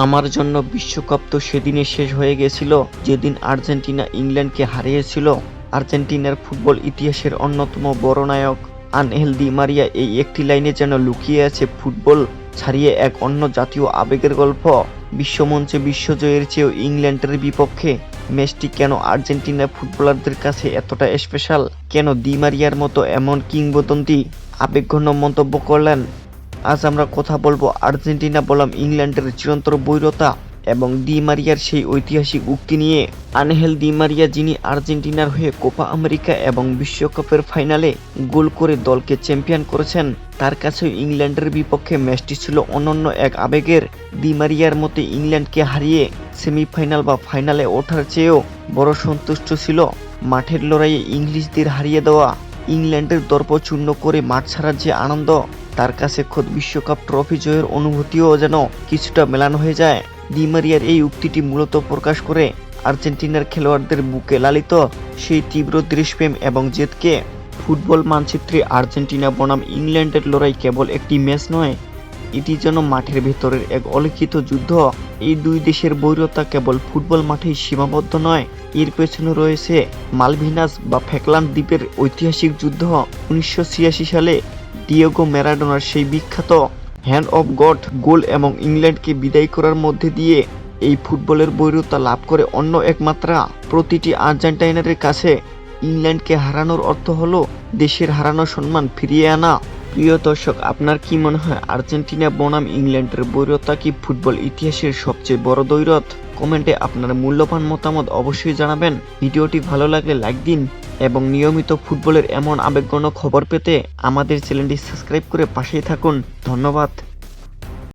আমার জন্য বিশ্বকাপ তো সেদিনে শেষ হয়ে গেছিল যেদিন আর্জেন্টিনা ইংল্যান্ডকে হারিয়েছিল। আর্জেন্টিনার ফুটবল ইতিহাসের অন্যতম বড় নায়ক আনহেল দি মারিয়া এই একটি লাইনে যেন লুকিয়ে আছে ফুটবল ছাড়িয়ে এক অন্য জাতীয় আবেগের গল্প। বিশ্বমঞ্চে বিশ্বজয়ের চেয়েও ইংল্যান্ডের বিপক্ষে ম্যাচটি কেন আর্জেন্টিনা ফুটবলারদের কাছে এতটা স্পেশাল, কেন দি মারিয়ার মতো এমন কিংবদন্তি আবেগঘন মন্তব্য করলেন। আজ আমরা কথা বলবো আর্জেন্টিনা বনাম ইংল্যান্ডের চিরন্তর বৈরতা এবং দি মারিয়ার সেই ঐতিহাসিক উক্তি নিয়ে। আনহেল দি মারিয়া, যিনি আর্জেন্টিনার হয়ে কোপা আমেরিকা এবং বিশ্বকাপের ফাইনালে গোল করে দলকে চ্যাম্পিয়ন করেছেন, তার কাছেও ইংল্যান্ডের বিপক্ষে ম্যাচটি ছিল অনন্য এক আবেগের। দি মারিয়ার মতে ইংল্যান্ডকে হারিয়ে সেমিফাইনাল বা ফাইনালে ওঠার চেয়েও বড় সন্তুষ্ট ছিল মাঠের লড়াইয়ে ইংলিশদের হারিয়ে দেওয়া। ইংল্যান্ডের দর্প চূর্ণ করে মাঠ ছাড়ার যে আনন্দ, তার কাছে খোদ বিশ্বকাপ ট্রফি জয়ের অনুভূতিও যেন কিছুটা মেলানো হয়ে যায়। দি মারিয়ার এই উক্তিটি মূলত প্রকাশ করে আর্জেন্টিনার খেলোয়াড়দের বুকে লালিত সেই তীব্র দেশপ্রেম এবং জেদকে। ফুটবল মানচিত্রে আর্জেন্টিনা বনাম ইংল্যান্ডের লড়াই কেবল একটি ম্যাচ নয়, এটি যেন মাঠের ভেতরের এক অলিখিত যুদ্ধ। এই দুই দেশের বৈরতা কেবল ফুটবল মাঠেই সীমাবদ্ধ নয়, এর পেছনে রয়েছে মালভিনাস বা ফ্যাকল্যান্ড দ্বীপের ঐতিহাসিক যুদ্ধ। 1986 সালে ডিয়েগো ম্যারাডোনার সেই বিখ্যাত হ্যান্ড অফ গড গোল এবং ইংল্যান্ডকে বিদায় করার মধ্যে দিয়ে এই ফুটবলের বৈরতা লাভ করে অন্য এক মাত্রা। প্রতিটি আর্জেন্টাইনারের কাছে ইংল্যান্ডকে হারানোর অর্থ হলো দেশের হারানো সম্মান ফিরিয়ে আনা। প্রিয় দর্শক, আপনার কি মনে হয় আর্জেন্টিনা বনাম ইংল্যান্ডের বৈরতা কি ফুটবল ইতিহাসের সবচেয়ে বড় দ্বৈরথ? কমেন্টে আপনার মূল্যবান মতামত অবশ্যই জানাবেন। ভিডিওটি ভালো লাগলে লাইক দিন এবং নিয়মিত ফুটবলের এমন আবেগঘন খবর পেতে আমাদের চ্যানেলটি সাবস্ক্রাইব করে পাশেই থাকুন। ধন্যবাদ।